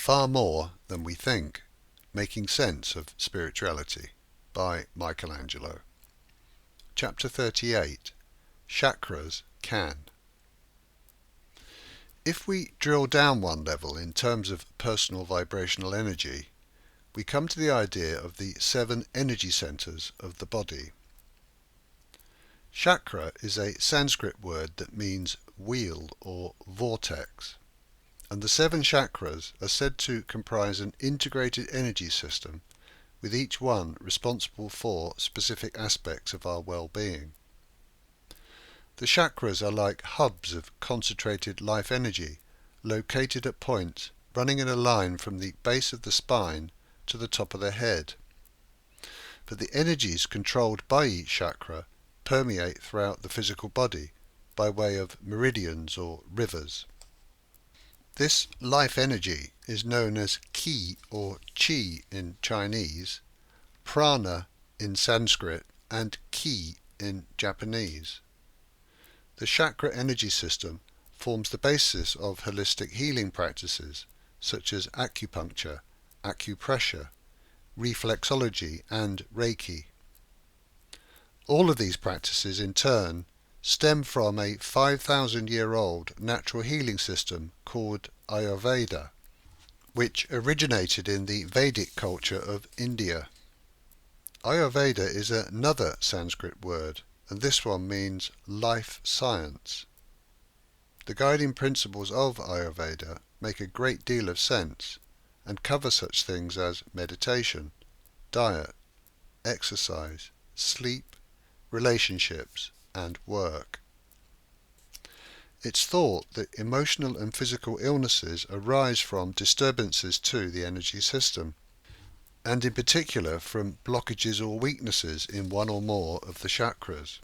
far more than we think, Making Sense of Spirituality by Angelo. Chapter 38. Chakras Can. If we drill down one level in terms of personal vibrational energy, we come to the idea of the 7 energy centers of the body. Chakra is a Sanskrit word that means wheel or vortex, and the 7 chakras are said to comprise an integrated energy system, with each one responsible for specific aspects of our well-being. The chakras are like hubs of concentrated life energy, located at points running in a line from the base of the spine to the top of the head. But the energies controlled by each chakra permeate throughout the physical body by way of meridians or rivers. This life energy is known as ki or chi in Chinese, prana in Sanskrit, and ki in Japanese. The chakra energy system forms the basis of holistic healing practices such as acupuncture, acupressure, reflexology, and Reiki. All of these practices in turn stem from a 5,000-year-old natural healing system called Ayurveda, which originated in the Vedic culture of India. Ayurveda is another Sanskrit word, and this one means life science. The guiding principles of Ayurveda make a great deal of sense and cover such things as meditation, diet, exercise, sleep, relationships, and work. It's thought that emotional and physical illnesses arise from disturbances to the energy system, and in particular from blockages or weaknesses in one or more of the chakras.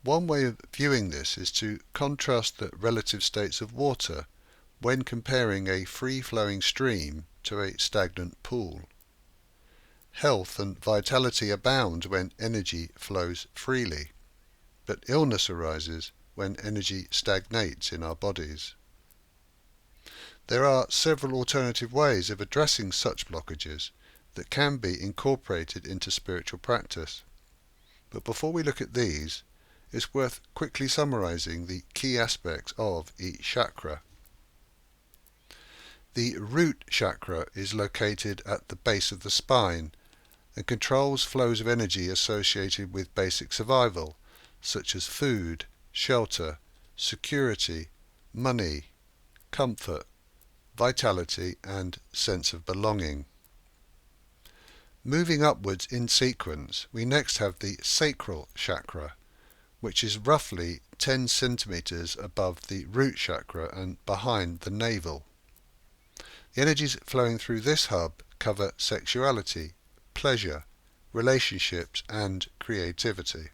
One way of viewing this is to contrast the relative states of water when comparing a free-flowing stream to a stagnant pool. Health and vitality abound when energy flows freely, but illness arises when energy stagnates in our bodies. There are several alternative ways of addressing such blockages that can be incorporated into spiritual practice. But before we look at these, it's worth quickly summarizing the key aspects of each chakra. The root chakra is located at the base of the spine and controls flows of energy associated with basic survival, such as food, shelter, security, money, comfort, vitality, and sense of belonging. Moving upwards in sequence, we next have the sacral chakra, which is roughly 10 centimeters above the root chakra and behind the navel. The energies flowing through this hub cover sexuality, pleasure, relationships, and creativity.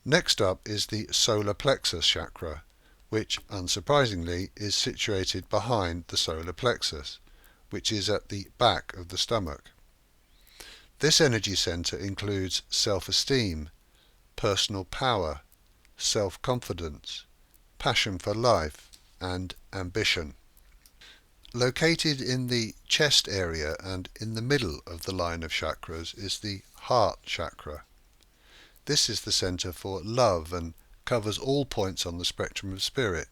Next up is the solar plexus chakra, which, unsurprisingly, is situated behind the solar plexus, which is at the back of the stomach. This energy center includes self-esteem, personal power, self-confidence, passion for life, and ambition. Located in the chest area and in the middle of the line of chakras is the heart chakra. This is the center for love and covers all points on the spectrum of spirit,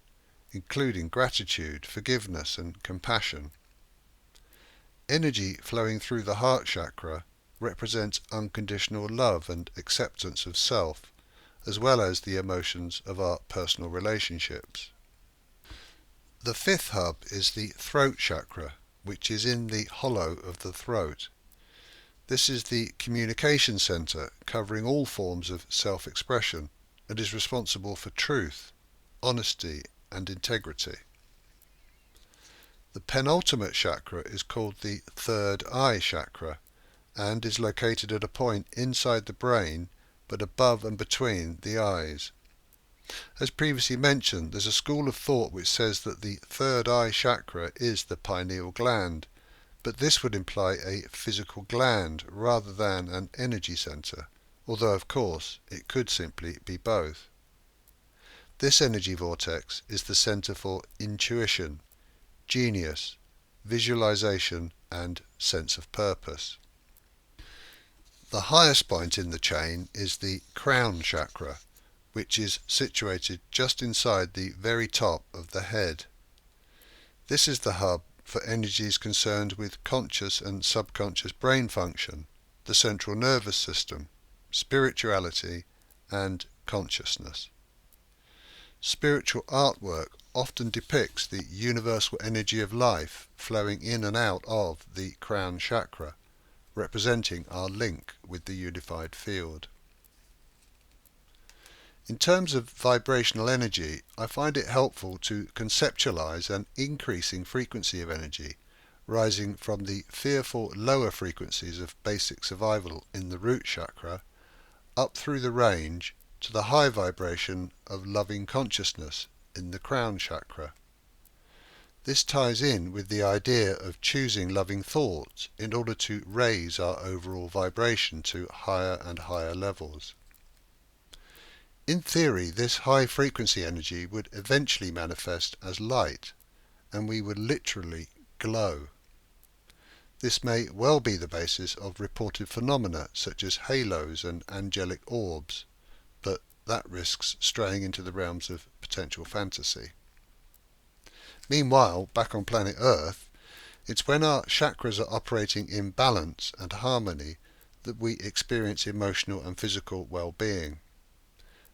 including gratitude, forgiveness, and compassion. Energy flowing through the heart chakra represents unconditional love and acceptance of self, as well as the emotions of our personal relationships. The 5th hub is the throat chakra, which is in the hollow of the throat. This is the communication center covering all forms of self-expression and is responsible for truth, honesty, and integrity. The penultimate chakra is called the 3rd eye chakra and is located at a point inside the brain but above and between the eyes. As previously mentioned, there's a school of thought which says that the 3rd eye chakra is the pineal gland, but this would imply a physical gland rather than an energy center, although of course it could simply be both. This energy vortex is the center for intuition, genius, visualization, and sense of purpose. The highest point in the chain is the crown chakra, which is situated just inside the very top of the head. This is the hub for energies concerned with conscious and subconscious brain function, the central nervous system, spirituality, and consciousness. Spiritual artwork often depicts the universal energy of life flowing in and out of the crown chakra, representing our link with the unified field. In terms of vibrational energy, I find it helpful to conceptualize an increasing frequency of energy, rising from the fearful lower frequencies of basic survival in the root chakra, up through the range to the high vibration of loving consciousness in the crown chakra. This ties in with the idea of choosing loving thoughts in order to raise our overall vibration to higher and higher levels. In theory, this high frequency energy would eventually manifest as light, and we would literally glow. This may well be the basis of reported phenomena such as halos and angelic orbs, but that risks straying into the realms of potential fantasy. Meanwhile, back on planet Earth, it's when our chakras are operating in balance and harmony that we experience emotional and physical well-being.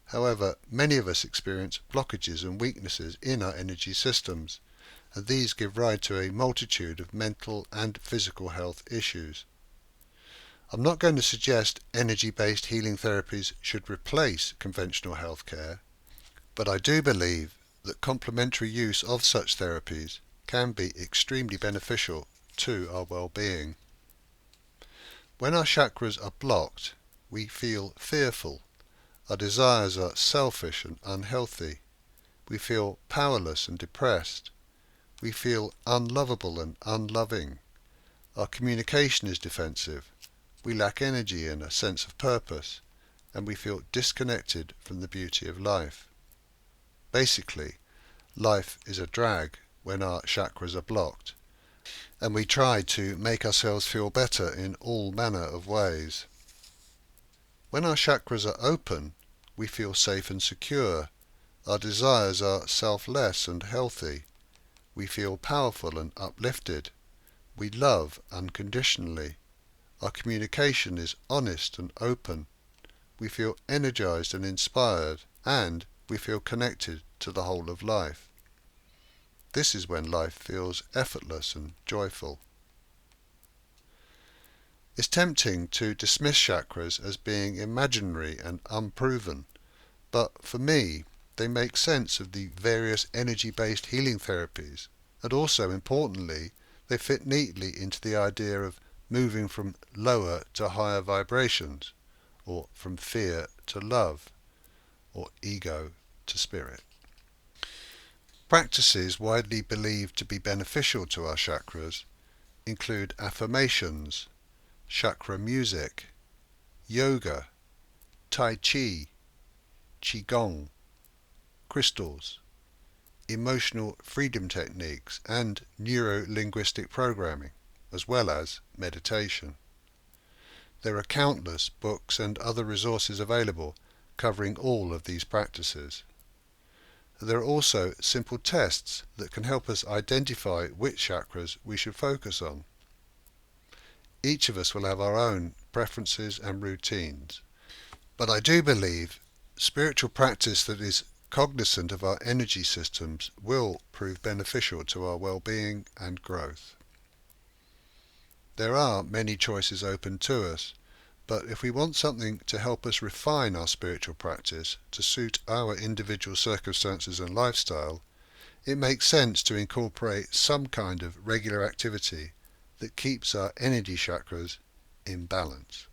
However, many of us experience blockages and weaknesses in our energy systems, and these give rise to a multitude of mental and physical health issues. I'm not going to suggest energy-based healing therapies should replace conventional healthcare, but I do believe that complementary use of such therapies can be extremely beneficial to our well-being. When our chakras are blocked, we feel fearful. Our desires are selfish and unhealthy. We feel powerless and depressed. We feel unlovable and unloving. Our communication is defensive. We lack energy and a sense of purpose, and we feel disconnected from the beauty of life. Basically, life is a drag when our chakras are blocked, and we try to make ourselves feel better in all manner of ways. When our chakras are open, we feel safe and secure. Our desires are selfless and healthy. We feel powerful and uplifted. We love unconditionally. Our communication is honest and open. We feel energized and inspired, and we feel connected to the whole of life. This is when life feels effortless and joyful. It's tempting to dismiss chakras as being imaginary and unproven, but for me, they make sense of the various energy-based healing therapies, and also, importantly, they fit neatly into the idea of moving from lower to higher vibrations, or from fear to love, or ego to spirit. Practices widely believed to be beneficial to our chakras include affirmations, chakra music, yoga, tai chi, qigong, crystals, emotional freedom techniques, and neuro-linguistic programming, as well as meditation. There are countless books and other resources available covering all of these practices. There are also simple tests that can help us identify which chakras we should focus on. Each of us will have our own preferences and routines, but I do believe spiritual practice that is cognizant of our energy systems will prove beneficial to our well-being and growth. There are many choices open to us, but if we want something to help us refine our spiritual practice to suit our individual circumstances and lifestyle, it makes sense to incorporate some kind of regular activity that keeps our energy chakras in balance.